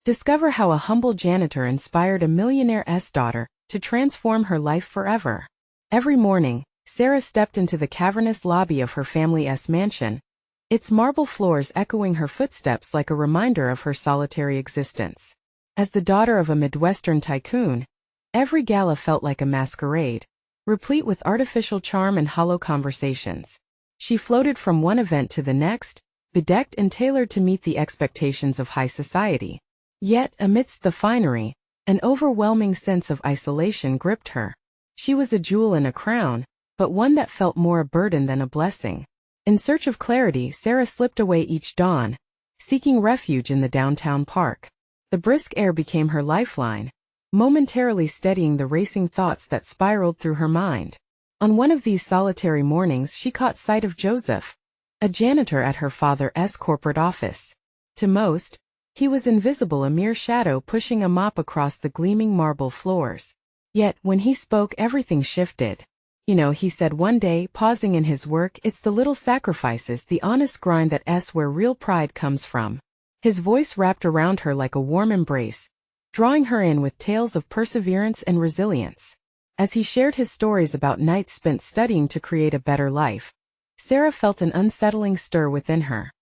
Discover how a humble janitor inspired a millionaire's daughter to transform her life forever. Every morning, Sarah stepped into the cavernous lobby of her family's mansion, its marble floors echoing her footsteps like a reminder of her solitary existence. As the daughter of a Midwestern tycoon, every gala felt like a masquerade, replete with artificial charm and hollow conversations. She floated from one event to the next, bedecked and tailored to meet the expectations of high society. Yet, amidst the finery, an overwhelming sense of isolation gripped her. She was a jewel in a crown, but one that felt more a burden than a blessing. In search of clarity, Sarah slipped away each dawn, seeking refuge in the downtown park. The brisk air became her lifeline, momentarily steadying the racing thoughts that spiraled through her mind. On one of these solitary mornings, she caught sight of Joseph, a janitor at her father's corporate office. To most, he was invisible, a mere shadow pushing a mop across the gleaming marble floors. Yet, when he spoke, everything shifted. He said one day, pausing in his work, "It's the little sacrifices, the honest grind that's where real pride comes from." His voice wrapped around her like a warm embrace, drawing her in with tales of perseverance and resilience. As he shared his stories about nights spent studying to create a better life, Sarah felt an unsettling stir within her.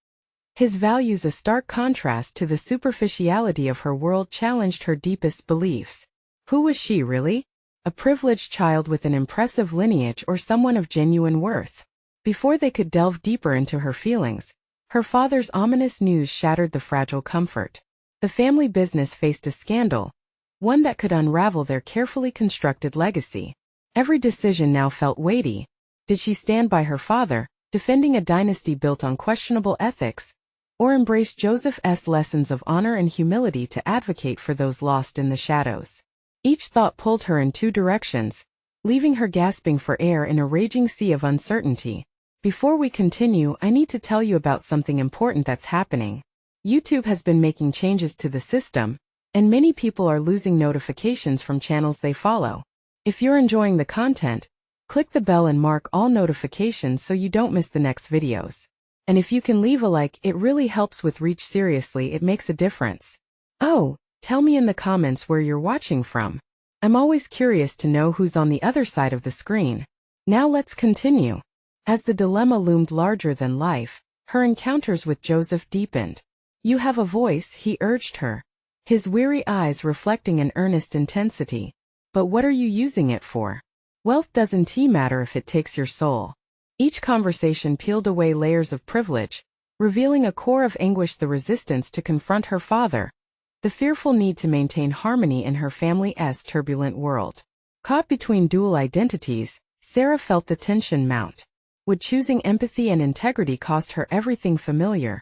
His values, a stark contrast to the superficiality of her world, challenged her deepest beliefs. Who was she really? A privileged child with an impressive lineage, or someone of genuine worth? Before they could delve deeper into her feelings, her father's ominous news shattered the fragile comfort. The family business faced a scandal, one that could unravel their carefully constructed legacy. Every decision now felt weighty. Did she stand by her father, defending a dynasty built on questionable ethics, or embrace Joseph's lessons of honor and humility to advocate for those lost in the shadows? Each thought pulled her in two directions, leaving her gasping for air in a raging sea of uncertainty. Before we continue, I need to tell you about something important that's happening. YouTube has been making changes to the system, and many people are losing notifications from channels they follow. If you're enjoying the content, click the bell and mark all notifications so you don't miss the next videos. And if you can leave a like, it really helps with reach. Seriously, it makes a difference. Oh, tell me in the comments where you're watching from. I'm always curious to know who's on the other side of the screen. Now let's continue. As the dilemma loomed larger than life, her encounters with Joseph deepened. "You have a voice," he urged her, his weary eyes reflecting an earnest intensity. "But what are you using it for? Wealth doesn't matter if it takes your soul." Each conversation peeled away layers of privilege, revealing a core of anguish: the resistance to confront her father, the fearful need to maintain harmony in her family's turbulent world. Caught between dual identities, Sarah felt the tension mount. Would choosing empathy and integrity cost her everything familiar?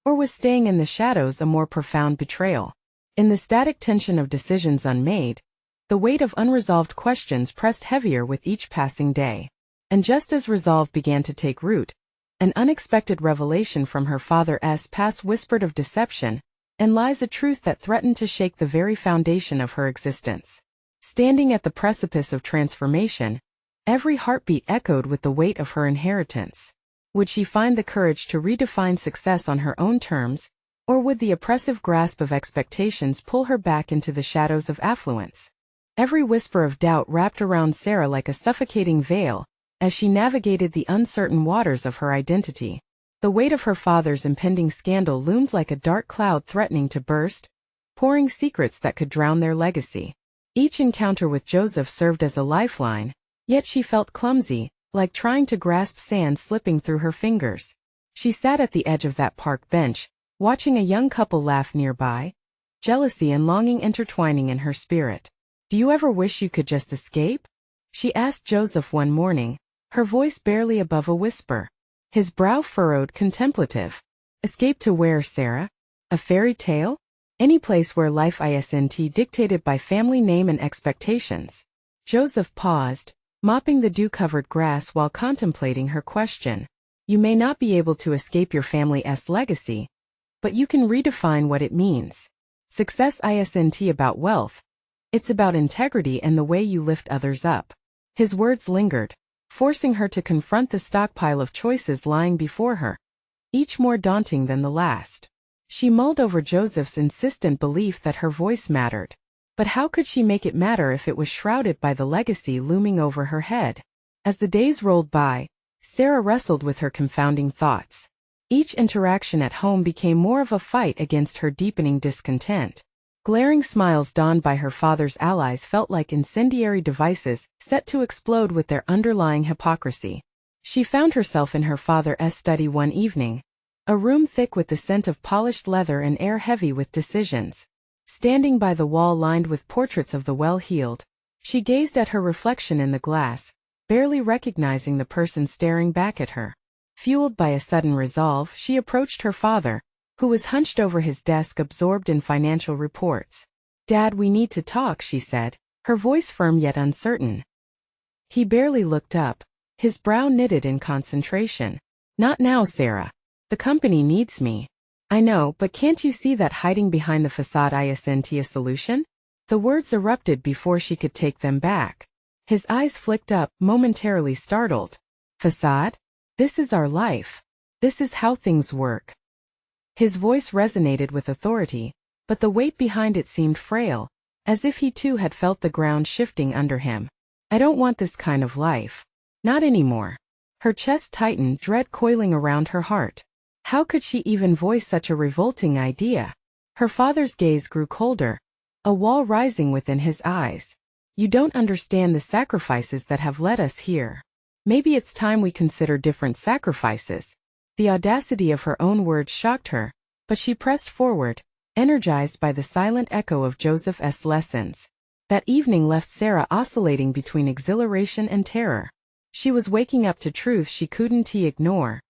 Or was staying in the shadows a more profound betrayal? In the static tension of decisions unmade, the weight of unresolved questions pressed heavier with each passing day. And just as resolve began to take root, an unexpected revelation from her father's past whispered of deception and lies, a truth that threatened to shake the very foundation of her existence. Standing at the precipice of transformation, every heartbeat echoed with the weight of her inheritance. Would she find the courage to redefine success on her own terms, or would the oppressive grasp of expectations pull her back into the shadows of affluence? Every whisper of doubt wrapped around Sarah like a suffocating veil as she navigated the uncertain waters of her identity. The weight of her father's impending scandal loomed like a dark cloud threatening to burst, pouring secrets that could drown their legacy. Each encounter with Joseph served as a lifeline, yet she felt clumsy, like trying to grasp sand slipping through her fingers. She sat at the edge of that park bench, watching a young couple laugh nearby, jealousy and longing intertwining in her spirit. "Do you ever wish you could just escape?" she asked Joseph one morning, her voice barely above a whisper. His brow furrowed, contemplative. "Escape to where, Sarah? A fairy tale? Any place where life isn't dictated by family name and expectations?" Joseph paused, mopping the dew-covered grass while contemplating her question. "You may not be able to escape your family's legacy, but you can redefine what it means. Success isn't about wealth. It's about integrity and the way you lift others up." His words lingered, forcing her to confront the stockpile of choices lying before her, each more daunting than the last. She mulled over Joseph's insistent belief that her voice mattered. But how could she make it matter if it was shrouded by the legacy looming over her head? As the days rolled by, Sarah wrestled with her confounding thoughts. Each interaction at home became more of a fight against her deepening discontent. Glaring smiles donned by her father's allies felt like incendiary devices set to explode with their underlying hypocrisy. She found herself in her father's study one evening, a room thick with the scent of polished leather and air heavy with decisions. Standing by the wall lined with portraits of the well-heeled, she gazed at her reflection in the glass, barely recognizing the person staring back at her. Fueled by a sudden resolve, she approached her father, who was hunched over his desk absorbed in financial reports. "Dad, we need to talk," she said, her voice firm yet uncertain. He barely looked up, his brow knitted in concentration. "Not now, Sarah. The company needs me." "I know, but can't you see that hiding behind the facade isn't a solution?" The words erupted before she could take them back. His eyes flicked up, momentarily startled. "Facade? This is our life. This is how things work." His voice resonated with authority, but the weight behind it seemed frail, as if he too had felt the ground shifting under him. "I don't want this kind of life. Not anymore." Her chest tightened, dread coiling around her heart. How could she even voice such a revolting idea? Her father's gaze grew colder, a wall rising within his eyes. "You don't understand the sacrifices that have led us here. Maybe it's time we consider different sacrifices." The audacity of her own words shocked her, but she pressed forward, energized by the silent echo of Joseph's lessons. That evening left Sarah oscillating between exhilaration and terror. She was waking up to truth she couldn't ignore.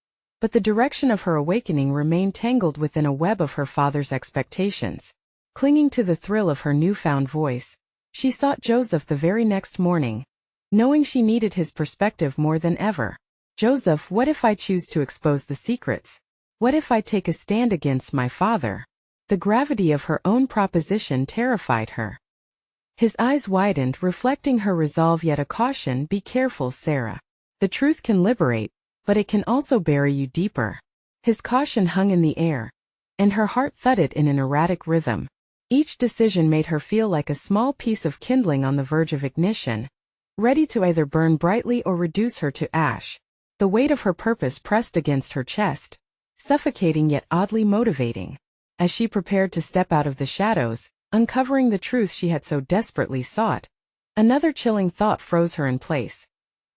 But the direction of her awakening remained tangled within a web of her father's expectations. Clinging to the thrill of her newfound voice, she sought Joseph the very next morning, knowing she needed his perspective more than ever. "Joseph, what if I choose to expose the secrets? What if I take a stand against my father?" The gravity of her own proposition terrified her. His eyes widened, reflecting her resolve yet a caution. "Be careful, Sarah. The truth can liberate, but it can also bury you deeper." His caution hung in the air, and her heart thudded in an erratic rhythm. Each decision made her feel like a small piece of kindling on the verge of ignition, ready to either burn brightly or reduce her to ash. The weight of her purpose pressed against her chest, suffocating yet oddly motivating. As she prepared to step out of the shadows, uncovering the truth she had so desperately sought, another chilling thought froze her in place.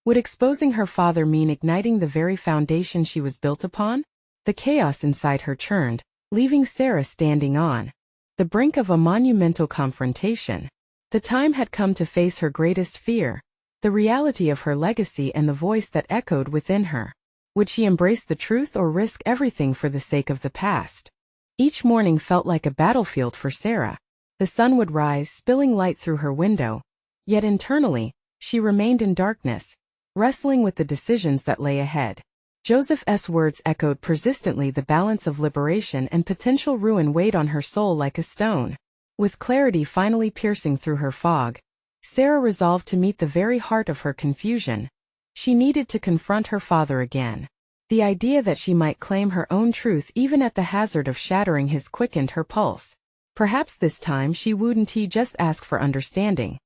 Would exposing her father mean igniting the very foundation she was built upon? The chaos inside her churned, leaving Sarah standing on the brink of a monumental confrontation. The time had come to face her greatest fear, the reality of her legacy and the voice that echoed within her. Would she embrace the truth or risk everything for the sake of the past? Each morning felt like a battlefield for Sarah. The sun would rise, spilling light through her window, yet internally, she remained in darkness, wrestling with the decisions that lay ahead. Joseph's words echoed persistently. The balance of liberation and potential ruin weighed on her soul like a stone. With clarity finally piercing through her fog, Sarah resolved to meet the very heart of her confusion. She needed to confront her father again. The idea that she might claim her own truth even at the hazard of shattering his quickened her pulse. Perhaps this time she wouldn't just ask for understanding.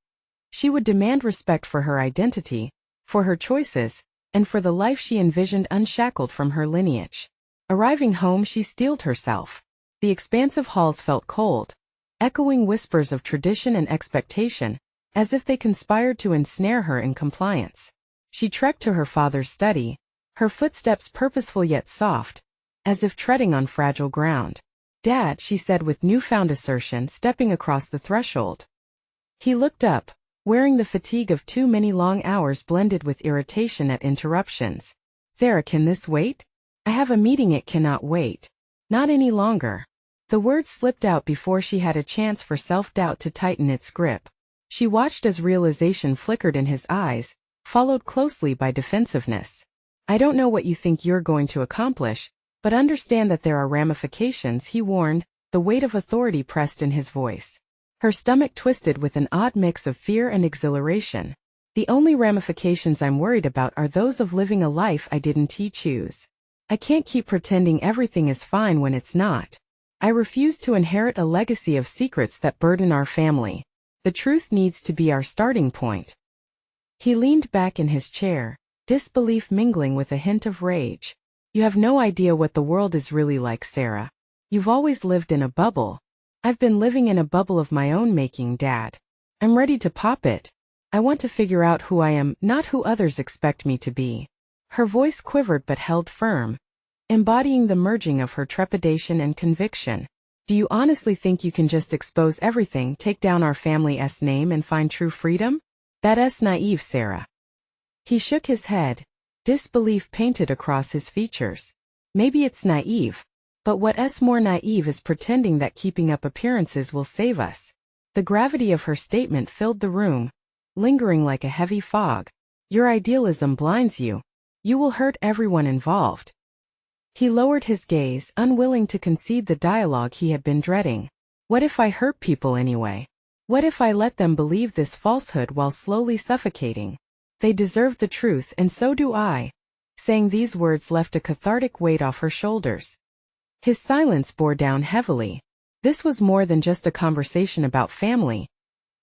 She would demand respect for her identity, for her choices, and for the life she envisioned unshackled from her lineage. Arriving home, she steeled herself. The expansive halls felt cold, echoing whispers of tradition and expectation, as if they conspired to ensnare her in compliance. She trekked to her father's study, her footsteps purposeful yet soft, as if treading on fragile ground. "Dad," she said with newfound assertion, stepping across the threshold. He looked up, wearing the fatigue of too many long hours blended with irritation at interruptions. "Sarah, can this wait? I have a meeting. It cannot wait. Not any longer." The words slipped out before she had a chance for self-doubt to tighten its grip. She watched as realization flickered in his eyes, followed closely by defensiveness. "I don't know what you think you're going to accomplish, but understand that there are ramifications," he warned, the weight of authority pressed in his voice. Her stomach twisted with an odd mix of fear and exhilaration. "The only ramifications I'm worried about are those of living a life I didn't choose. I can't keep pretending everything is fine when it's not. I refuse to inherit a legacy of secrets that burden our family. The truth needs to be our starting point. He leaned back in his chair, disbelief mingling with a hint of rage. You have no idea what the world is really like, Sarah. You've always lived in a bubble. I've been living in a bubble of my own making, Dad. I'm ready to pop it. I want to figure out who I am, not who others expect me to be. Her voice quivered but held firm, embodying the merging of her trepidation and conviction. Do you honestly think you can just expose everything, take down our family's name and find true freedom? That's naive, Sarah. He shook his head, disbelief painted across his features. Maybe it's naive, but what's more naive is pretending that keeping up appearances will save us. The gravity of her statement filled the room, lingering like a heavy fog. Your idealism blinds you. You will hurt everyone involved. He lowered his gaze, unwilling to concede the dialogue he had been dreading. What if I hurt people anyway? What if I let them believe this falsehood while slowly suffocating? They deserve the truth and so do I. Saying these words left a cathartic weight off her shoulders. His silence bore down heavily. This was more than just a conversation about family.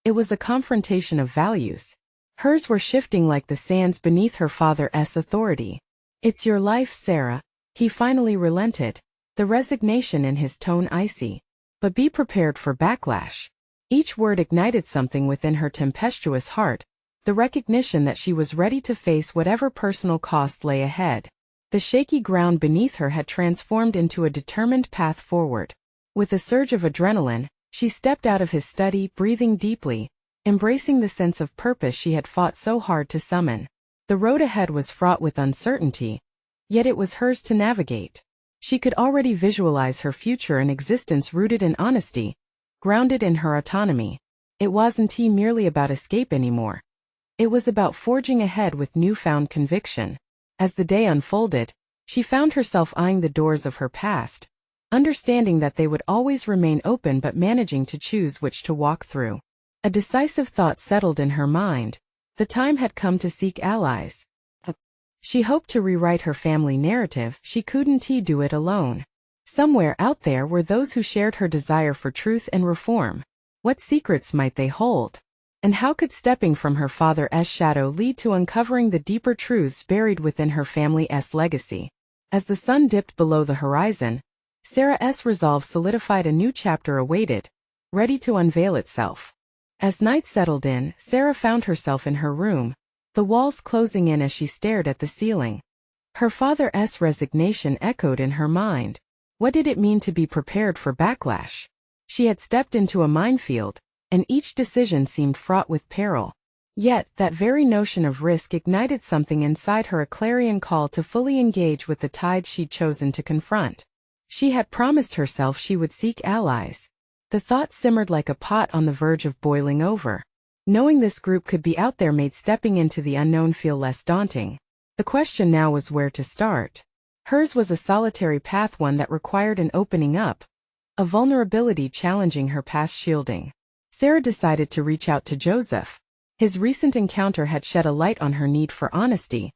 It was a confrontation of values. Hers were shifting like the sands beneath her father's authority. It's your life, Sarah. He finally relented, the resignation in his tone icy. But be prepared for backlash. Each word ignited something within her tempestuous heart, the recognition that she was ready to face whatever personal cost lay ahead. The shaky ground beneath her had transformed into a determined path forward. With a surge of adrenaline, she stepped out of his study, breathing deeply, embracing the sense of purpose she had fought so hard to summon. The road ahead was fraught with uncertainty, yet it was hers to navigate. She could already visualize her future and existence rooted in honesty, grounded in her autonomy. It wasn't merely about escape anymore. It was about forging ahead with newfound conviction. As the day unfolded, she found herself eyeing the doors of her past, understanding that they would always remain open but managing to choose which to walk through. A decisive thought settled in her mind. The time had come to seek allies. She hoped to rewrite her family narrative. She couldn't do it alone. Somewhere out there were those who shared her desire for truth and reform. What secrets might they hold? And how could stepping from her father's shadow lead to uncovering the deeper truths buried within her family's legacy? As the sun dipped below the horizon, Sarah's resolve solidified. A new chapter awaited, ready to unveil itself. As night settled in, Sarah found herself in her room, the walls closing in as she stared at the ceiling. Her father's resignation echoed in her mind. What did it mean to be prepared for backlash? She had stepped into a minefield, and each decision seemed fraught with peril. Yet, that very notion of risk ignited something inside her, a clarion call to fully engage with the tides she'd chosen to confront. She had promised herself she would seek allies. The thought simmered like a pot on the verge of boiling over. Knowing this group could be out there made stepping into the unknown feel less daunting. The question now was where to start. Hers was a solitary path, one that required an opening up, a vulnerability challenging her past shielding. Sarah decided to reach out to Joseph. His recent encounter had shed a light on her need for honesty,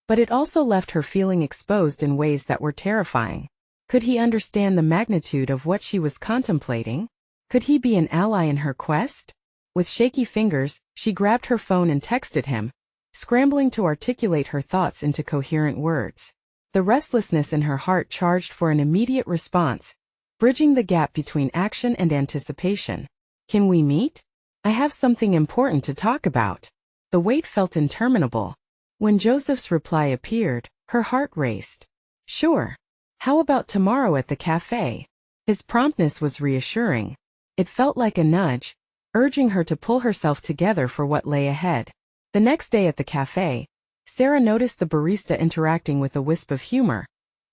but it also left her feeling exposed in ways that were terrifying. Could he understand the magnitude of what she was contemplating? Could he be an ally in her quest? With shaky fingers, she grabbed her phone and texted him, scrambling to articulate her thoughts into coherent words. The restlessness in her heart charged for an immediate response, bridging the gap between action and anticipation. Can we meet? I have something important to talk about. The wait felt interminable. When Joseph's reply appeared, her heart raced. Sure. How about tomorrow at the cafe? His promptness was reassuring. It felt like a nudge, urging her to pull herself together for what lay ahead. The next day at the cafe, Sarah noticed the barista interacting with a wisp of humor,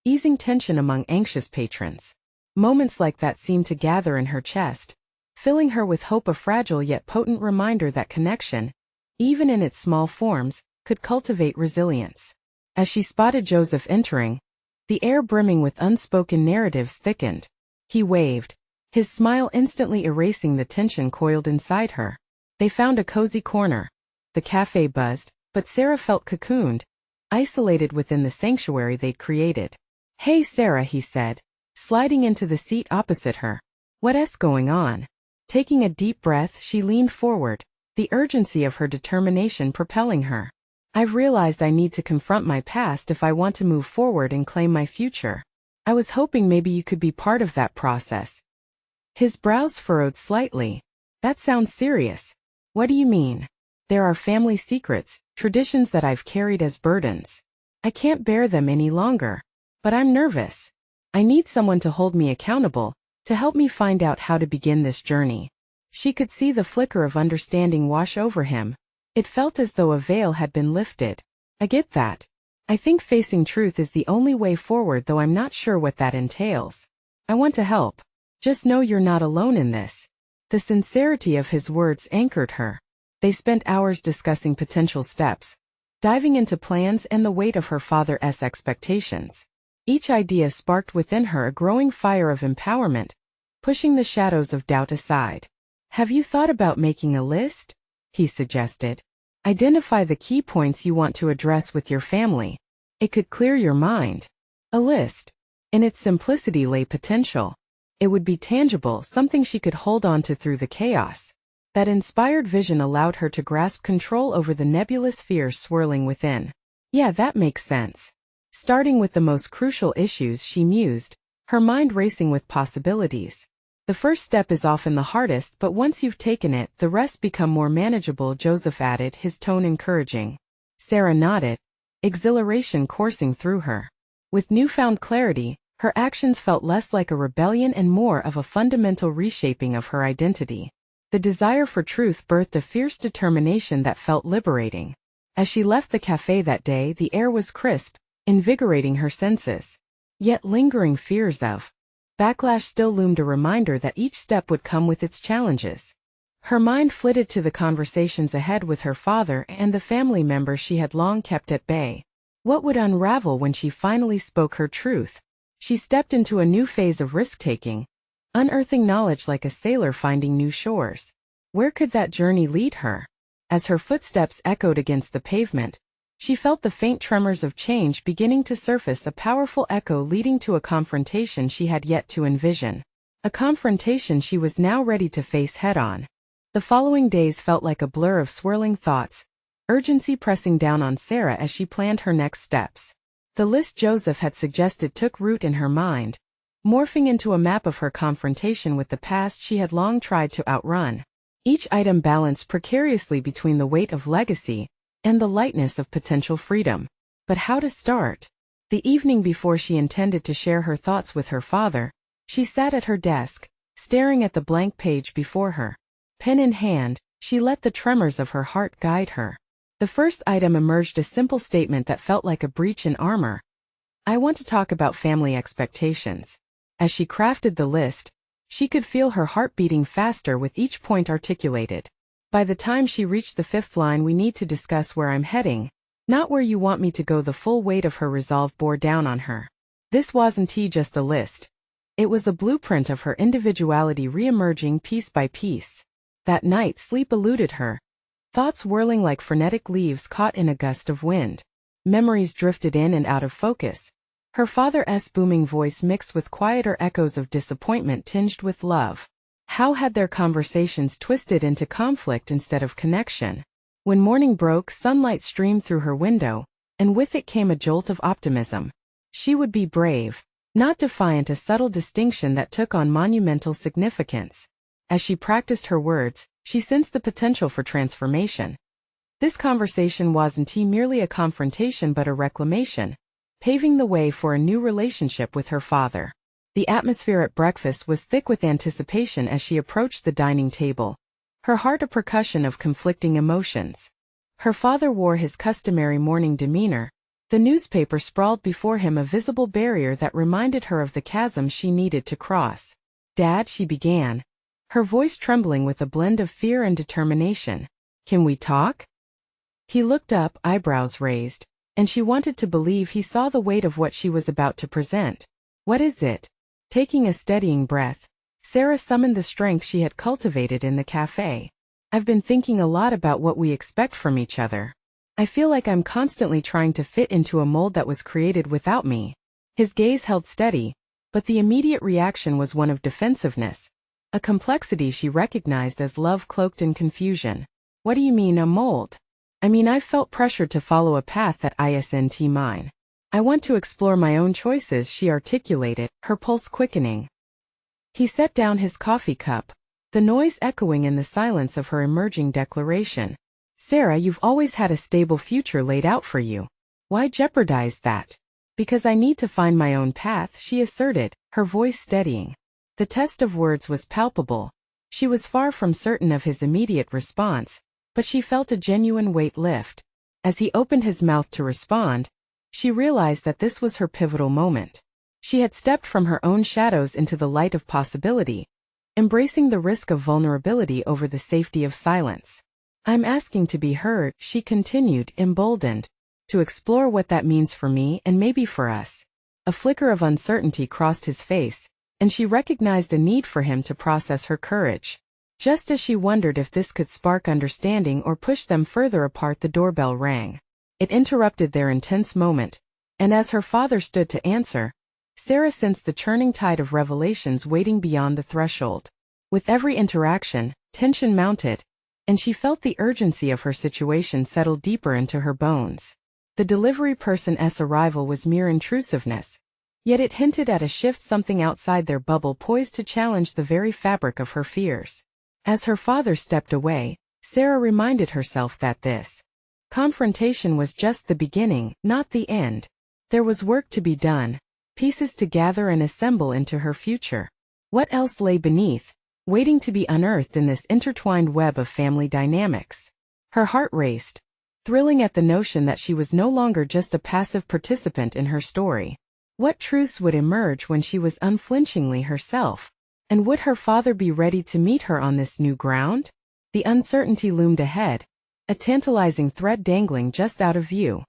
easing tension among anxious patrons. Moments like that seemed to gather in her chest, filling her with hope, a fragile yet potent reminder that connection, even in its small forms, could cultivate resilience. As she spotted Joseph entering, the air brimming with unspoken narratives thickened. He waved, his smile instantly erasing the tension coiled inside her. They found a cozy corner. The cafe buzzed, but Sarah felt cocooned, isolated within the sanctuary they'd created. Hey Sarah, he said, sliding into the seat opposite her. What's going on? Taking a deep breath, she leaned forward, the urgency of her determination propelling her. I've realized I need to confront my past if I want to move forward and claim my future. I was hoping maybe you could be part of that process. His brows furrowed slightly. That sounds serious. What do you mean? There are family secrets, traditions that I've carried as burdens. I can't bear them any longer. But I'm nervous. I need someone to hold me accountable, to help me find out how to begin this journey. She could see the flicker of understanding wash over him. It felt as though a veil had been lifted. I get that. I think facing truth is the only way forward, though I'm not sure what that entails. I want to help. Just know you're not alone in this. The sincerity of his words anchored her. They spent hours discussing potential steps, diving into plans and the weight of her father's expectations. Each idea sparked within her a growing fire of empowerment, pushing the shadows of doubt aside. Have you thought about making a list? He suggested. Identify the key points you want to address with your family. It could clear your mind. A list. In its simplicity lay potential. It would be tangible, something she could hold on to through the chaos. That inspired vision allowed her to grasp control over the nebulous fears swirling within. Yeah, that makes sense. Starting with the most crucial issues, she mused, her mind racing with possibilities. The first step is often the hardest, but once you've taken it, the rest become more manageable, Joseph added, his tone encouraging. Sarah nodded, exhilaration coursing through her. With newfound clarity, her actions felt less like a rebellion and more of a fundamental reshaping of her identity. The desire for truth birthed a fierce determination that felt liberating. As she left the cafe that day, the air was crisp, invigorating her senses. Yet lingering fears of backlash still loomed, a reminder that each step would come with its challenges. Her mind flitted to the conversations ahead with her father and the family members she had long kept at bay. What would unravel when she finally spoke her truth? She stepped into a new phase of risk-taking, unearthing knowledge like a sailor finding new shores. Where could that journey lead her? As her footsteps echoed against the pavement, she felt the faint tremors of change beginning to surface, a powerful echo leading to a confrontation she had yet to envision. A confrontation she was now ready to face head-on. The following days felt like a blur of swirling thoughts, urgency pressing down on Sarah as she planned her next steps. The list Joseph had suggested took root in her mind, morphing into a map of her confrontation with the past she had long tried to outrun. Each item balanced precariously between the weight of legacy and the lightness of potential freedom. But how to start? The evening before she intended to share her thoughts with her father, she sat at her desk, staring at the blank page before her. Pen in hand, she let the tremors of her heart guide her. The first item emerged, a simple statement that felt like a breach in armor. I want to talk about family expectations. As she crafted the list, she could feel her heart beating faster with each point articulated. By the time she reached the fifth line, we need to discuss where I'm heading, not where you want me to go. The full weight of her resolve bore down on her. This wasn't just a list. It was a blueprint of her individuality re-emerging piece by piece. That night, sleep eluded her, thoughts whirling like frenetic leaves caught in a gust of wind. Memories drifted in and out of focus. Her father's booming voice mixed with quieter echoes of disappointment tinged with love. How had their conversations twisted into conflict instead of connection? When morning broke, sunlight streamed through her window, and with it came a jolt of optimism. She would be brave, not defiant, a subtle distinction that took on monumental significance. As she practiced her words, she sensed the potential for transformation. This conversation wasn't merely a confrontation but a reclamation, paving the way for a new relationship with her father. The atmosphere at breakfast was thick with anticipation as she approached the dining table, her heart a percussion of conflicting emotions. Her father wore his customary morning demeanor, the newspaper sprawled before him, a visible barrier that reminded her of the chasm she needed to cross. "Dad," she began, her voice trembling with a blend of fear and determination. "Can we talk?" He looked up, eyebrows raised, and she wanted to believe he saw the weight of what she was about to present. "What is it?" Taking a steadying breath, Sarah summoned the strength she had cultivated in the cafe. "I've been thinking a lot about what we expect from each other. I feel like I'm constantly trying to fit into a mold that was created without me." His gaze held steady, But the immediate reaction was one of defensiveness, a complexity she recognized as love cloaked in confusion. What do you mean, a mold? I mean, I felt pressured to follow a path that isn't mine. I want to explore my own choices, she articulated, her pulse quickening. He set down his coffee cup, the noise echoing in the silence of her emerging declaration. Sarah, you've always had a stable future laid out for you. Why jeopardize that? Because I need to find my own path, she asserted, her voice steadying. The test of words was palpable. She was far from certain of his immediate response, but she felt a genuine weight lift. As he opened his mouth to respond, she realized that this was her pivotal moment. She had stepped from her own shadows into the light of possibility, embracing the risk of vulnerability over the safety of silence. I'm asking to be heard, she continued, emboldened, to explore what that means for me and maybe for us. A flicker of uncertainty crossed his face, and she recognized a need for him to process her courage. Just as she wondered if this could spark understanding or push them further apart, the doorbell rang. It interrupted their intense moment, and as her father stood to answer, Sarah sensed the churning tide of revelations waiting beyond the threshold. With every interaction, tension mounted, and she felt the urgency of her situation settle deeper into her bones. The delivery person's arrival was mere intrusiveness, yet it hinted at a shift, something outside their bubble poised to challenge the very fabric of her fears. As her father stepped away, Sarah reminded herself that this confrontation was just the beginning, not the end. There was work to be done, pieces to gather and assemble into her future. What else lay beneath, waiting to be unearthed in this intertwined web of family dynamics? Her heart raced, thrilling at the notion that she was no longer just a passive participant in her story. What truths would emerge when she was unflinchingly herself? And would her father be ready to meet her on this new ground? The uncertainty loomed ahead, a tantalizing thread dangling just out of view.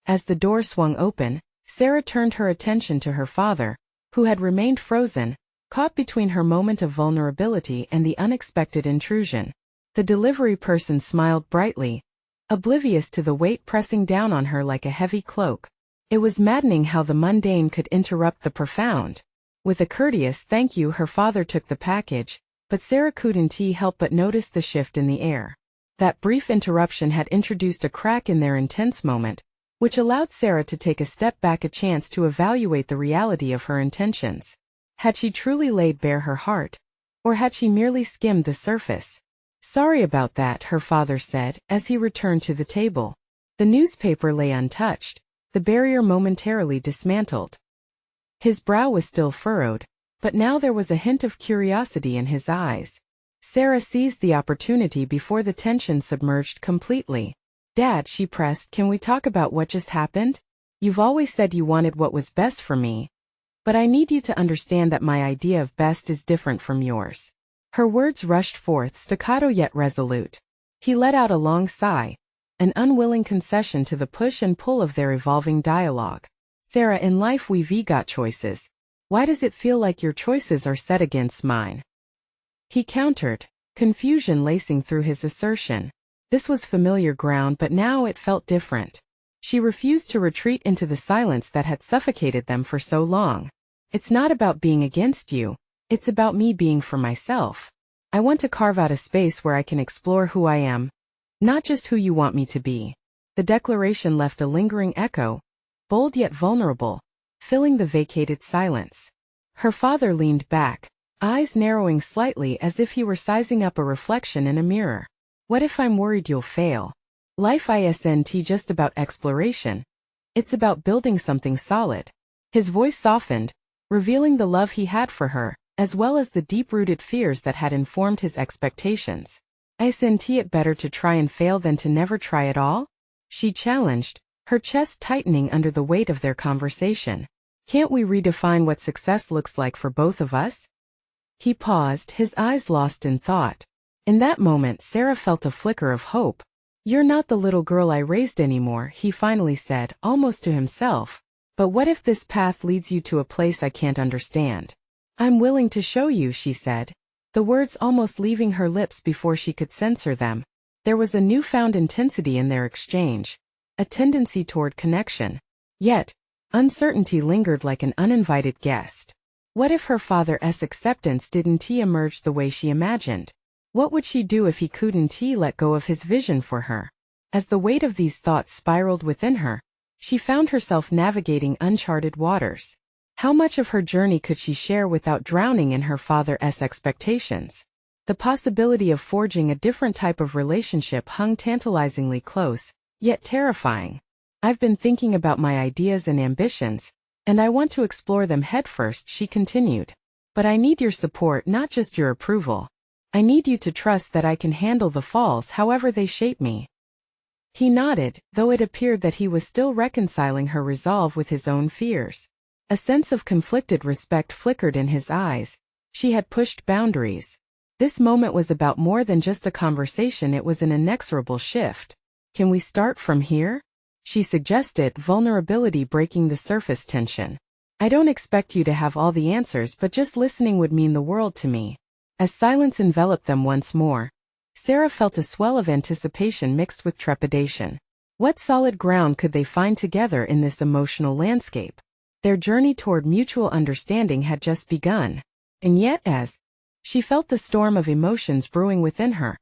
As the door swung open, Sarah turned her attention to her father, who had remained frozen, caught between her moment of vulnerability and the unexpected intrusion. The delivery person smiled brightly, oblivious to the weight pressing down on her like a heavy cloak. It was maddening how the mundane could interrupt the profound. With a courteous thank you, her father took the package, but Sarah couldn't help but notice the shift in the air. That brief interruption had introduced a crack in their intense moment, which allowed Sarah to take a step back, a chance to evaluate the reality of her intentions. Had she truly laid bare her heart, or had she merely skimmed the surface? Sorry about that, her father said, as he returned to the table. The newspaper lay untouched, the barrier momentarily dismantled. His brow was still furrowed, but now there was a hint of curiosity in his eyes. Sarah seized the opportunity before the tension submerged completely. Dad, she pressed, can we talk about what just happened? You've always said you wanted what was best for me, but I need you to understand that my idea of best is different from yours. Her words rushed forth, staccato yet resolute. He let out a long sigh, an unwilling concession to the push and pull of their evolving dialogue. Sarah, in life we've got choices. Why does it feel like your choices are set against mine? He countered, confusion lacing through his assertion. This was familiar ground, but now it felt different. She refused to retreat into the silence that had suffocated them for so long. It's not about being against you, it's about me being for myself. I want to carve out a space where I can explore who I am, not just who you want me to be. The declaration left a lingering echo, bold yet vulnerable, filling the vacated silence. Her father leaned back, eyes narrowing slightly as if he were sizing up a reflection in a mirror. What if I'm worried you'll fail? Life isn't just about exploration. It's about building something solid. His voice softened, revealing the love he had for her, as well as the deep-rooted fears that had informed his expectations. Isn't it better to try and fail than to never try at all? She challenged, her chest tightening under the weight of their conversation. Can't we redefine what success looks like for both of us? He paused, his eyes lost in thought. In that moment, Sarah felt a flicker of hope. You're not the little girl I raised anymore, he finally said, almost to himself. But what if this path leads you to a place I can't understand? I'm willing to show you, she said, the words almost leaving her lips before she could censor them. There was a newfound intensity in their exchange, a tendency toward connection. Yet, uncertainty lingered like an uninvited guest. What if her father's acceptance didn't emerge the way she imagined? What would she do if he couldn't let go of his vision for her? As the weight of these thoughts spiraled within her, she found herself navigating uncharted waters. How much of her journey could she share without drowning in her father's expectations? The possibility of forging a different type of relationship hung tantalizingly close, yet terrifying. I've been thinking about my ideas and ambitions, and I want to explore them headfirst, she continued. But I need your support, not just your approval. I need you to trust that I can handle the falls however they shape me. He nodded, though it appeared that he was still reconciling her resolve with his own fears. A sense of conflicted respect flickered in his eyes. She had pushed boundaries. This moment was about more than just a conversation, it was an inexorable shift. Can we start from here? She suggested, vulnerability breaking the surface tension. I don't expect you to have all the answers, but just listening would mean the world to me. As silence enveloped them once more, Sarah felt a swell of anticipation mixed with trepidation. What solid ground could they find together in this emotional landscape? Their journey toward mutual understanding had just begun. And yet, as she felt the storm of emotions brewing within her,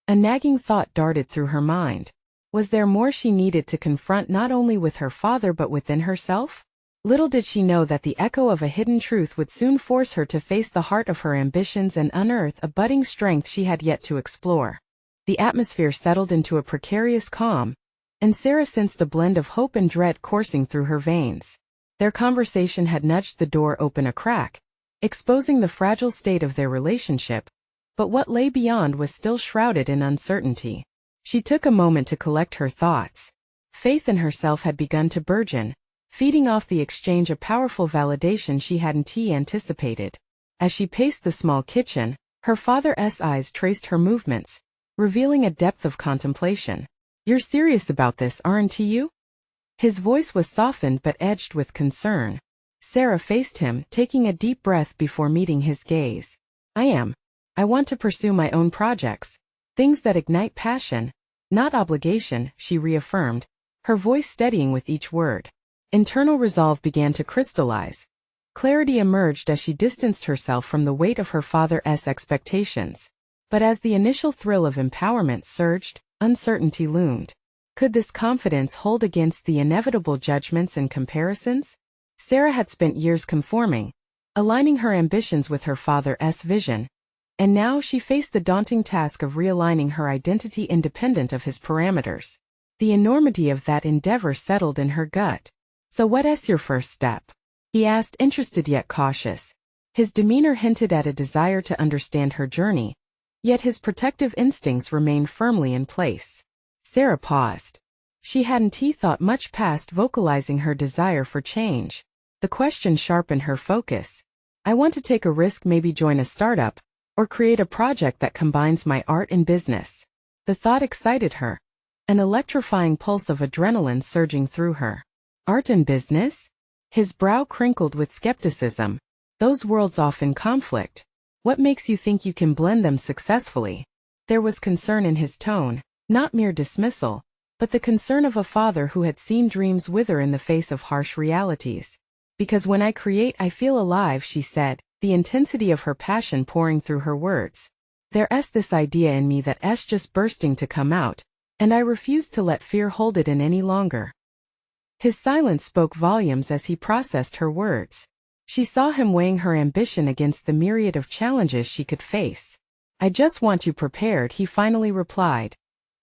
a nagging thought darted through her mind. Was there more she needed to confront, not only with her father but within herself? Little did she know that the echo of a hidden truth would soon force her to face the heart of her ambitions and unearth a budding strength she had yet to explore. The atmosphere settled into a precarious calm, and Sarah sensed a blend of hope and dread coursing through her veins. Their conversation had nudged the door open a crack, exposing the fragile state of their relationship, but what lay beyond was still shrouded in uncertainty. She took a moment to collect her thoughts. Faith in herself had begun to burgeon, feeding off the exchange a powerful validation she hadn't anticipated. As she paced the small kitchen, her father's eyes traced her movements, revealing a depth of contemplation. You're serious about this, aren't you? His voice was softened but edged with concern. Sarah faced him, taking a deep breath before meeting his gaze. I am. I want to pursue my own projects. Things that ignite passion, not obligation, she reaffirmed, her voice steadying with each word. Internal resolve began to crystallize. Clarity emerged as she distanced herself from the weight of her father's expectations. But as the initial thrill of empowerment surged, uncertainty loomed. Could this confidence hold against the inevitable judgments and comparisons? Sarah had spent years conforming, aligning her ambitions with her father's vision, and now she faced the daunting task of realigning her identity independent of his parameters. The enormity of that endeavor settled in her gut. So what's your first step? He asked, interested yet cautious. His demeanor hinted at a desire to understand her journey, yet his protective instincts remained firmly in place. Sarah paused. She hadn't thought much past vocalizing her desire for change. The question sharpened her focus. I want to take a risk, maybe join a startup, or create a project that combines my art and business. The thought excited her, an electrifying pulse of adrenaline surging through her. Art and business? His brow crinkled with skepticism. Those worlds often conflict. What makes you think you can blend them successfully? There was concern in his tone, not mere dismissal, but the concern of a father who had seen dreams wither in the face of harsh realities. Because when I create, I feel alive, she said, the intensity of her passion pouring through her words. There's this idea in me that's just bursting to come out, and I refuse to let fear hold it in any longer. His silence spoke volumes as he processed her words. She saw him weighing her ambition against the myriad of challenges she could face. I just want you prepared, he finally replied,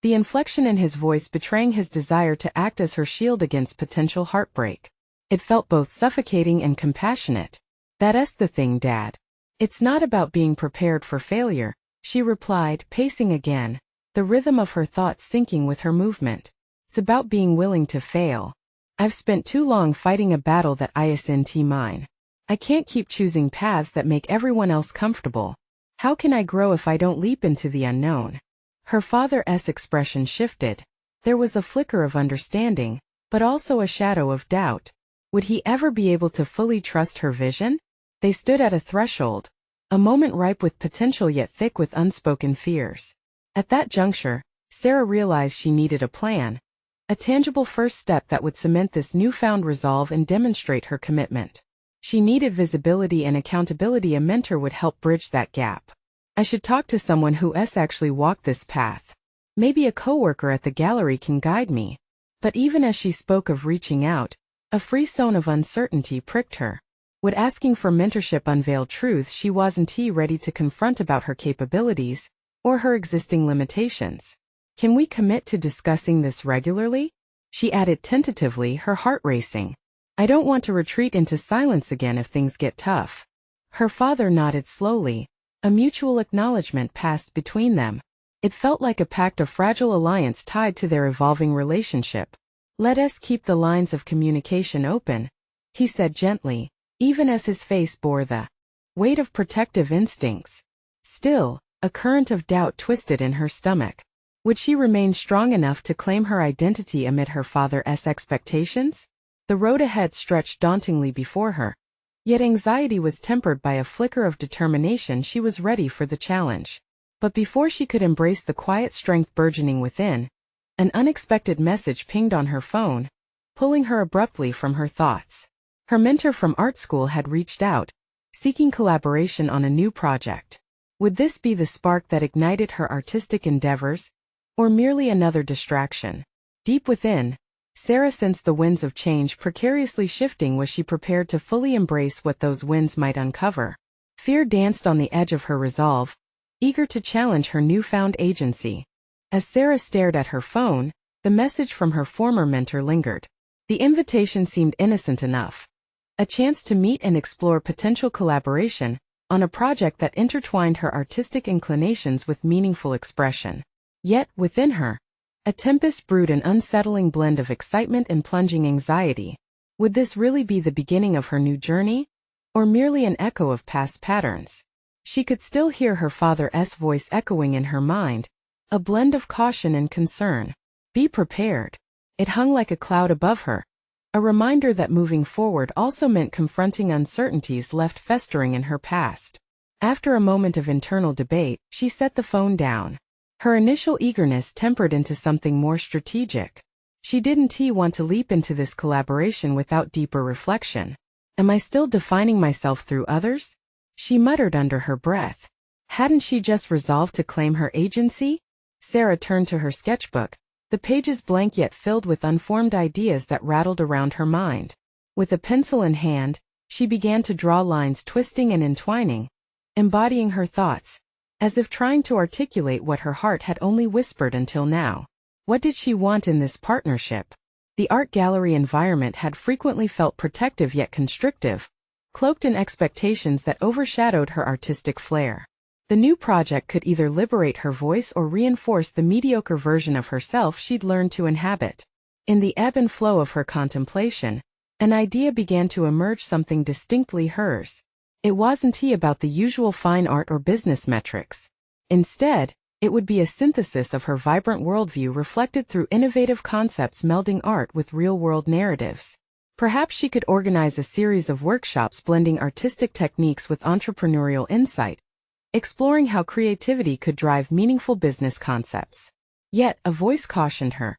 the inflection in his voice betraying his desire to act as her shield against potential heartbreak. It felt both suffocating and compassionate. That's the thing, Dad. It's not about being prepared for failure, she replied, pacing again, the rhythm of her thoughts syncing with her movement. It's about being willing to fail. I've spent too long fighting a battle that isn't mine. I can't keep choosing paths that make everyone else comfortable. How can I grow if I don't leap into the unknown? Her father's expression shifted. There was a flicker of understanding, but also a shadow of doubt. Would he ever be able to fully trust her vision? They stood at a threshold, a moment ripe with potential yet thick with unspoken fears. At that juncture, Sarah realized she needed a plan, a tangible first step that would cement this newfound resolve and demonstrate her commitment. She needed visibility and accountability. A mentor would help bridge that gap. I should talk to someone who has actually walked this path. Maybe a coworker at the gallery can guide me. But even as she spoke of reaching out, a free zone of uncertainty pricked her. Would asking for mentorship unveil truths she wasn't ready to confront about her capabilities or her existing limitations? Can we commit to discussing this regularly? She added tentatively, her heart racing. I don't want to retreat into silence again if things get tough. Her father nodded slowly. A mutual acknowledgement passed between them. It felt like a pact, a fragile alliance tied to their evolving relationship. Let us keep the lines of communication open, he said gently, even as his face bore the weight of protective instincts. Still, a current of doubt twisted in her stomach. Would she remain strong enough to claim her identity amid her father's expectations? The road ahead stretched dauntingly before her. Yet anxiety was tempered by a flicker of determination. She was ready for the challenge. But before she could embrace the quiet strength burgeoning within, an unexpected message pinged on her phone, pulling her abruptly from her thoughts. Her mentor from art school had reached out, seeking collaboration on a new project. Would this be the spark that ignited her artistic endeavors, or merely another distraction? Deep within, Sarah sensed the winds of change precariously shifting. Was she prepared to fully embrace what those winds might uncover? Fear danced on the edge of her resolve, eager to challenge her newfound agency. As Sarah stared at her phone, the message from her former mentor lingered. The invitation seemed innocent enough. A chance to meet and explore potential collaboration on a project that intertwined her artistic inclinations with meaningful expression. Yet, within her, a tempest brewed, an unsettling blend of excitement and plunging anxiety. Would this really be the beginning of her new journey, or merely an echo of past patterns? She could still hear her father's voice echoing in her mind, a blend of caution and concern. Be prepared. It hung like a cloud above her, a reminder that moving forward also meant confronting uncertainties left festering in her past. After a moment of internal debate, she set the phone down. Her initial eagerness tempered into something more strategic. She didn't want to leap into this collaboration without deeper reflection. Am I still defining myself through others? She muttered under her breath. Hadn't she just resolved to claim her agency? Sarah turned to her sketchbook, the pages blank yet filled with unformed ideas that rattled around her mind. With a pencil in hand, she began to draw lines twisting and entwining, embodying her thoughts, as if trying to articulate what her heart had only whispered until now. What did she want in this partnership? The art gallery environment had frequently felt protective yet constrictive, cloaked in expectations that overshadowed her artistic flair. The new project could either liberate her voice or reinforce the mediocre version of herself she'd learned to inhabit. In the ebb and flow of her contemplation, an idea began to emerge, something distinctly hers. It wasn't about the usual fine art or business metrics. Instead, it would be a synthesis of her vibrant worldview reflected through innovative concepts melding art with real-world narratives. Perhaps she could organize a series of workshops blending artistic techniques with entrepreneurial insight, exploring how creativity could drive meaningful business concepts. Yet, a voice cautioned her.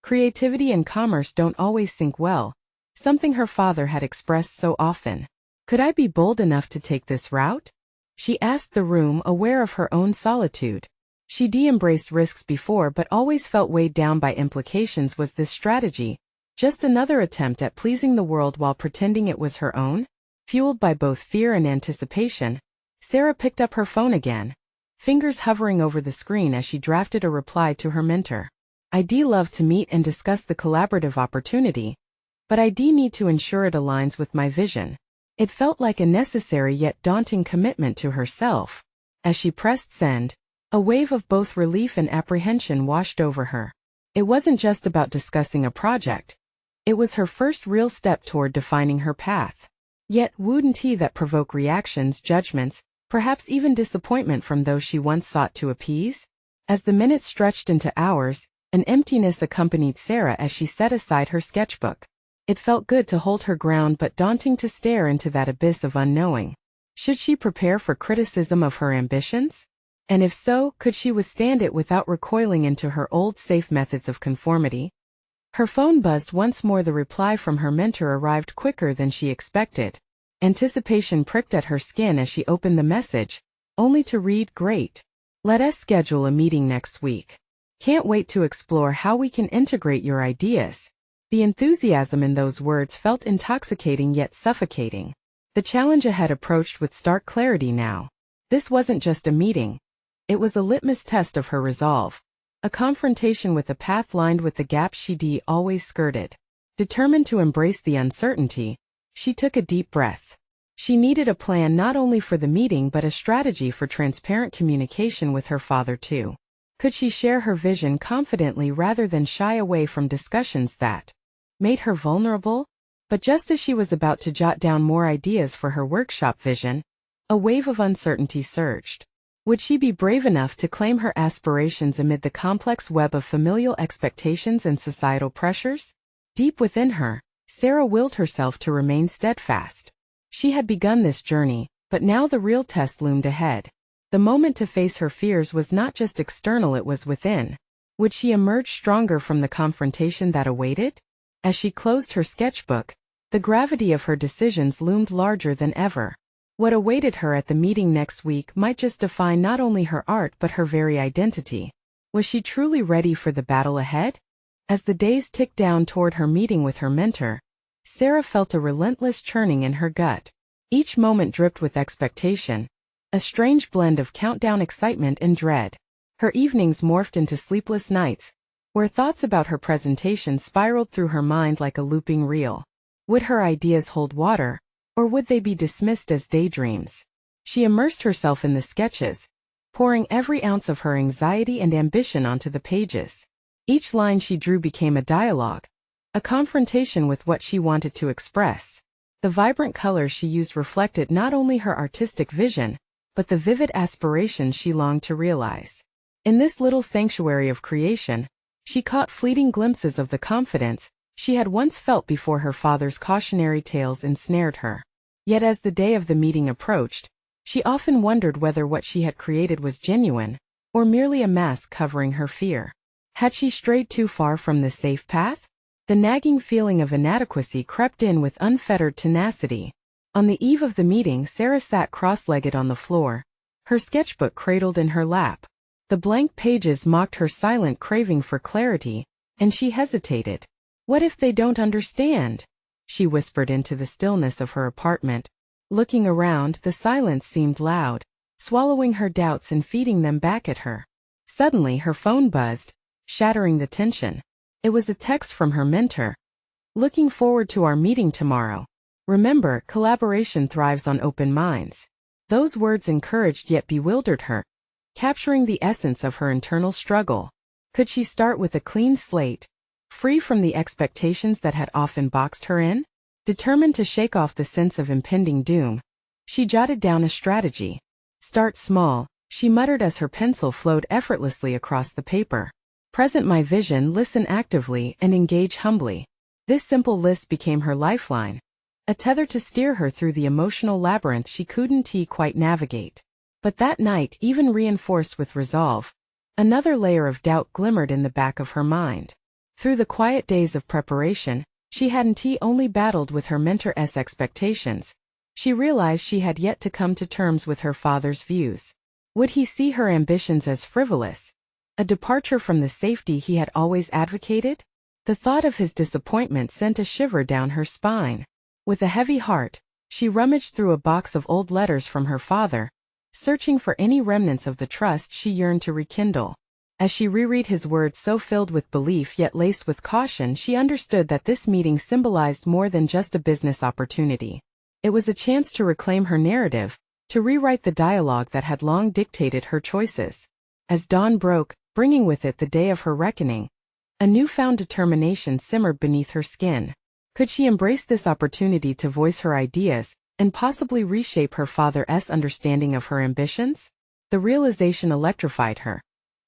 Creativity and commerce don't always sync well, something her father had expressed so often. Could I be bold enough to take this route? She asked the room, aware of her own solitude. She'd embraced risks before but always felt weighed down by implications. Was this strategy just another attempt at pleasing the world while pretending it was her own? Fueled by both fear and anticipation, Sarah picked up her phone again, fingers hovering over the screen as she drafted a reply to her mentor. I'd love to meet and discuss the collaborative opportunity, but I'd need to ensure it aligns with my vision. It felt like a necessary yet daunting commitment to herself. As she pressed send, a wave of both relief and apprehension washed over her. It wasn't just about discussing a project. It was her first real step toward defining her path. Yet wouldn't that provoke reactions, judgments, perhaps even disappointment from those she once sought to appease? As the minutes stretched into hours, an emptiness accompanied Sarah as she set aside her sketchbook. It felt good to hold her ground but daunting to stare into that abyss of unknowing. Should she prepare for criticism of her ambitions? And if so, could she withstand it without recoiling into her old safe methods of conformity? Her phone buzzed once more. The reply from her mentor arrived quicker than she expected. Anticipation pricked at her skin as she opened the message, only to read, "Great. Let us schedule a meeting next week. Can't wait to explore how we can integrate your ideas." The enthusiasm in those words felt intoxicating yet suffocating. The challenge ahead approached with stark clarity now. This wasn't just a meeting. It was a litmus test of her resolve. A confrontation with a path lined with the gaps she'd always skirted. Determined to embrace the uncertainty, she took a deep breath. She needed a plan not only for the meeting but a strategy for transparent communication with her father too. Could she share her vision confidently rather than shy away from discussions that made her vulnerable? But just as she was about to jot down more ideas for her workshop vision, a wave of uncertainty surged. Would she be brave enough to claim her aspirations amid the complex web of familial expectations and societal pressures? Deep within her, Sarah willed herself to remain steadfast. She had begun this journey, but now the real test loomed ahead. The moment to face her fears was not just external, it was within. Would she emerge stronger from the confrontation that awaited? As she closed her sketchbook, the gravity of her decisions loomed larger than ever. What awaited her at the meeting next week might just define not only her art but her very identity. Was she truly ready for the battle ahead? As the days ticked down toward her meeting with her mentor, Sarah felt a relentless churning in her gut. Each moment dripped with expectation, a strange blend of countdown excitement and dread. Her evenings morphed into sleepless nights, where thoughts about her presentation spiraled through her mind like a looping reel. Would her ideas hold water, or would they be dismissed as daydreams? She immersed herself in the sketches, pouring every ounce of her anxiety and ambition onto the pages. Each line she drew became a dialogue, a confrontation with what she wanted to express. The vibrant colors she used reflected not only her artistic vision, but the vivid aspirations she longed to realize. In this little sanctuary of creation, she caught fleeting glimpses of the confidence she had once felt before her father's cautionary tales ensnared her. Yet as the day of the meeting approached, she often wondered whether what she had created was genuine, or merely a mask covering her fear. Had she strayed too far from the safe path? The nagging feeling of inadequacy crept in with unfettered tenacity. On the eve of the meeting, Sarah sat cross-legged on the floor, her sketchbook cradled in her lap. The blank pages mocked her silent craving for clarity, and she hesitated. "What if they don't understand?" she whispered into the stillness of her apartment. Looking around, the silence seemed loud, swallowing her doubts and feeding them back at her. Suddenly her phone buzzed, shattering the tension. It was a text from her mentor. "Looking forward to our meeting tomorrow. Remember, collaboration thrives on open minds." Those words encouraged yet bewildered her, capturing the essence of her internal struggle. Could she start with a clean slate, free from the expectations that had often boxed her in? Determined to shake off the sense of impending doom, she jotted down a strategy. "Start small," she muttered as her pencil flowed effortlessly across the paper. "Present my vision, listen actively, and engage humbly." This simple list became her lifeline, a tether to steer her through the emotional labyrinth she couldn't quite navigate. But that night, even reinforced with resolve, another layer of doubt glimmered in the back of her mind. Through the quiet days of preparation, she hadn't only battled with her mentor's expectations. She realized she had yet to come to terms with her father's views. Would he see her ambitions as frivolous, a departure from the safety he had always advocated? The thought of his disappointment sent a shiver down her spine. With a heavy heart, she rummaged through a box of old letters from her father, searching for any remnants of the trust she yearned to rekindle. As she reread his words so filled with belief yet laced with caution, she understood that this meeting symbolized more than just a business opportunity. It was a chance to reclaim her narrative, to rewrite the dialogue that had long dictated her choices. As dawn broke, bringing with it the day of her reckoning, a newfound determination simmered beneath her skin. Could she embrace this opportunity to voice her ideas, and possibly reshape her father's understanding of her ambitions? The realization electrified her.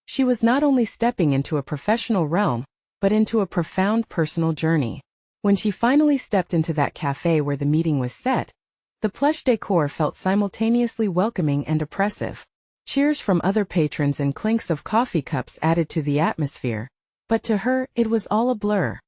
She was not only stepping into a professional realm, but into a profound personal journey. When she finally stepped into that cafe where the meeting was set, the plush decor felt simultaneously welcoming and oppressive. Cheers from other patrons and clinks of coffee cups added to the atmosphere, but to her, it was all a blur.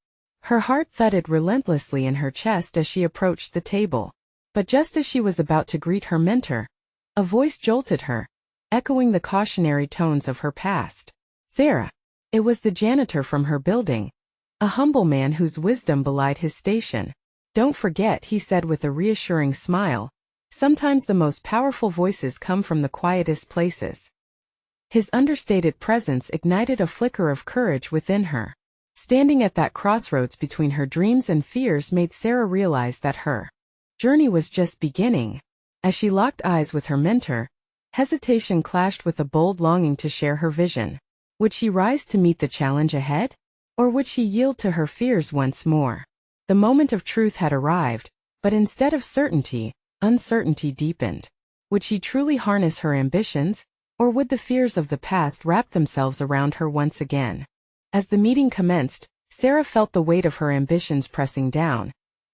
Her heart thudded relentlessly in her chest as she approached the table. But just as she was about to greet her mentor, a voice jolted her, echoing the cautionary tones of her past. Sarah. It was the janitor from her building, a humble man whose wisdom belied his station. Don't forget, he said with a reassuring smile, sometimes the most powerful voices come from the quietest places. His understated presence ignited a flicker of courage within her. Standing at that crossroads between her dreams and fears made Sarah realize that her journey was just beginning. As she locked eyes with her mentor, hesitation clashed with a bold longing to share her vision. Would she rise to meet the challenge ahead? Or would she yield to her fears once more? The moment of truth had arrived, but instead of certainty, uncertainty deepened. Would she truly harness her ambitions, or would the fears of the past wrap themselves around her once again? As the meeting commenced, Sarah felt the weight of her ambitions pressing down.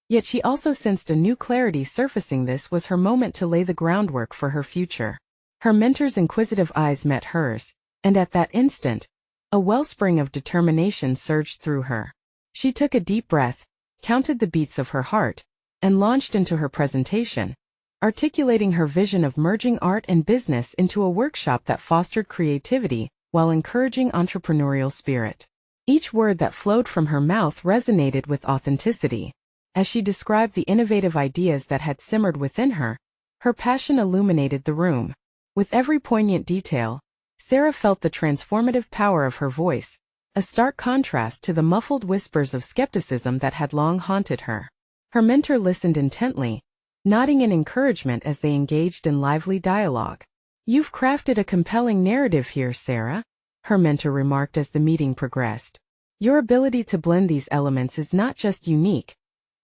Yet she also sensed a new clarity surfacing. This was her moment to lay the groundwork for her future. Her mentor's inquisitive eyes met hers, and at that instant, a wellspring of determination surged through her. She took a deep breath, counted the beats of her heart, and launched into her presentation, articulating her vision of merging art and business into a workshop that fostered creativity while encouraging entrepreneurial spirit. Each word that flowed from her mouth resonated with authenticity. As she described the innovative ideas that had simmered within her, her passion illuminated the room. With every poignant detail, Sarah felt the transformative power of her voice, a stark contrast to the muffled whispers of skepticism that had long haunted her. Her mentor listened intently, nodding in encouragement as they engaged in lively dialogue. You've crafted a compelling narrative here, Sarah, her mentor remarked as the meeting progressed. Your ability to blend these elements is not just unique,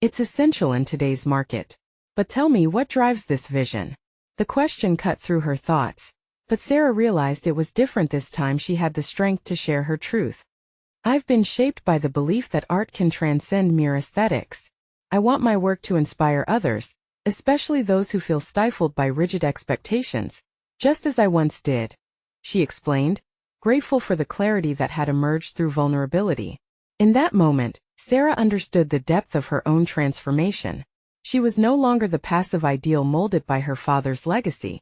it's essential in today's market. But tell me, what drives this vision? The question cut through her thoughts. But Sarah realized it was different this time. She had the strength to share her truth. I've been shaped by the belief that art can transcend mere aesthetics. I want my work to inspire others, especially those who feel stifled by rigid expectations, just as I once did, she explained, grateful for the clarity that had emerged through vulnerability. In that moment, Sarah understood the depth of her own transformation. She was no longer the passive ideal molded by her father's legacy.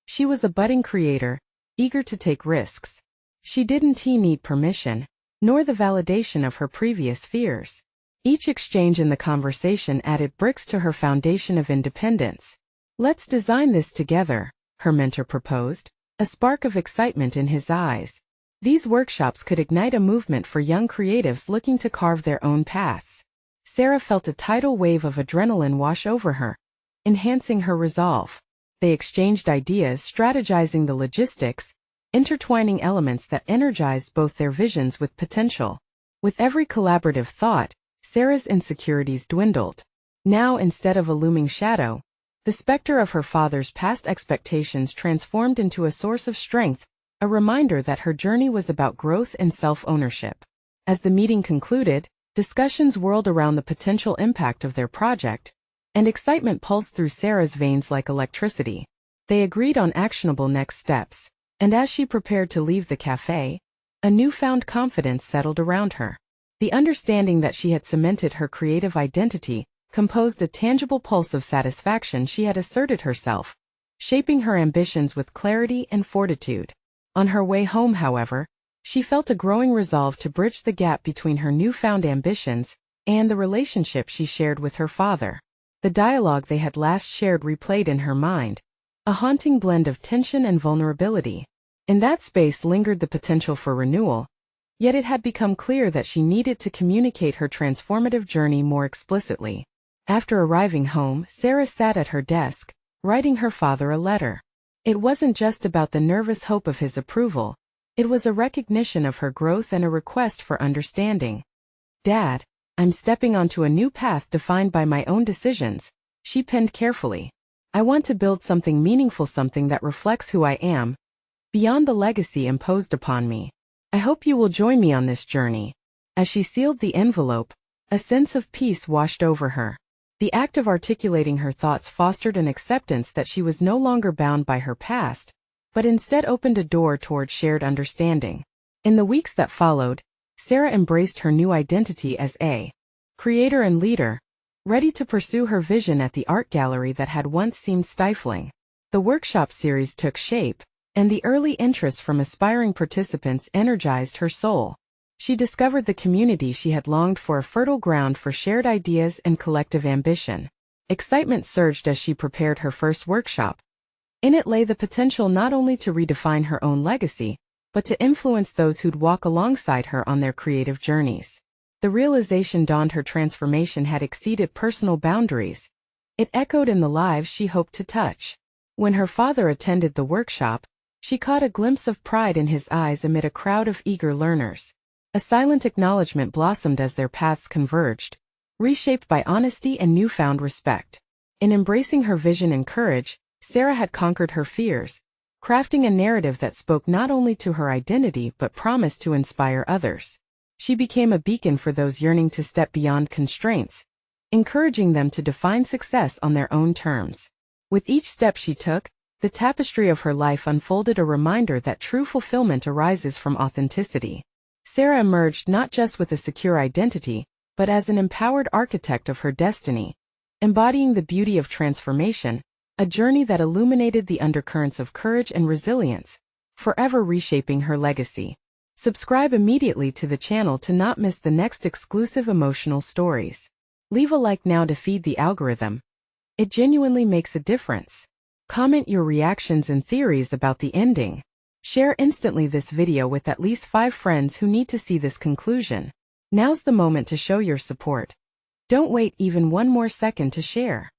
She was a budding creator, eager to take risks. She didn't need permission, nor the validation of her previous fears. Each exchange in the conversation added bricks to her foundation of independence. Let's design this together, her mentor proposed, a spark of excitement in his eyes. These workshops could ignite a movement for young creatives looking to carve their own paths. Sarah felt a tidal wave of adrenaline wash over her, enhancing her resolve. They exchanged ideas, strategizing the logistics, intertwining elements that energized both their visions with potential. With every collaborative thought, Sarah's insecurities dwindled. Now, instead of a looming shadow, the specter of her father's past expectations transformed into a source of strength, a reminder that her journey was about growth and self-ownership. As the meeting concluded, discussions whirled around the potential impact of their project, and excitement pulsed through Sarah's veins like electricity. They agreed on actionable next steps, and as she prepared to leave the cafe, a newfound confidence settled around her. The understanding that she had cemented her creative identity composed a tangible pulse of satisfaction. She had asserted herself, shaping her ambitions with clarity and fortitude. On her way home, however, she felt a growing resolve to bridge the gap between her newfound ambitions and the relationship she shared with her father. The dialogue they had last shared replayed in her mind, a haunting blend of tension and vulnerability. In that space lingered the potential for renewal, yet it had become clear that she needed to communicate her transformative journey more explicitly. After arriving home, Sarah sat at her desk, writing her father a letter. It wasn't just about the nervous hope of his approval, it was a recognition of her growth and a request for understanding. Dad, I'm stepping onto a new path defined by my own decisions, she penned carefully. I want to build something meaningful, something that reflects who I am, beyond the legacy imposed upon me. I hope you will join me on this journey. As she sealed the envelope, a sense of peace washed over her. The act of articulating her thoughts fostered an acceptance that she was no longer bound by her past, but instead opened a door toward shared understanding. In the weeks that followed, Sarah embraced her new identity as a creator and leader, ready to pursue her vision at the art gallery that had once seemed stifling. The workshop series took shape, and the early interest from aspiring participants energized her soul. She discovered the community she had longed for, a fertile ground for shared ideas and collective ambition. Excitement surged as she prepared her first workshop. In it lay the potential not only to redefine her own legacy, but to influence those who'd walk alongside her on their creative journeys. The realization dawned her transformation had exceeded personal boundaries. It echoed in the lives she hoped to touch. When her father attended the workshop, she caught a glimpse of pride in his eyes amid a crowd of eager learners. A silent acknowledgement blossomed as their paths converged, reshaped by honesty and newfound respect. In embracing her vision and courage, Sarah had conquered her fears, crafting a narrative that spoke not only to her identity but promised to inspire others. She became a beacon for those yearning to step beyond constraints, encouraging them to define success on their own terms. With each step she took, the tapestry of her life unfolded, a reminder that true fulfillment arises from authenticity. Sarah emerged not just with a secure identity, but as an empowered architect of her destiny, embodying the beauty of transformation, a journey that illuminated the undercurrents of courage and resilience, forever reshaping her legacy. Subscribe immediately to the channel to not miss the next exclusive emotional stories. Leave a like now to feed the algorithm. It genuinely makes a difference. Comment your reactions and theories about the ending. Share instantly this video with at least 5 friends who need to see this conclusion. Now's the moment to show your support. Don't wait even one more second to share.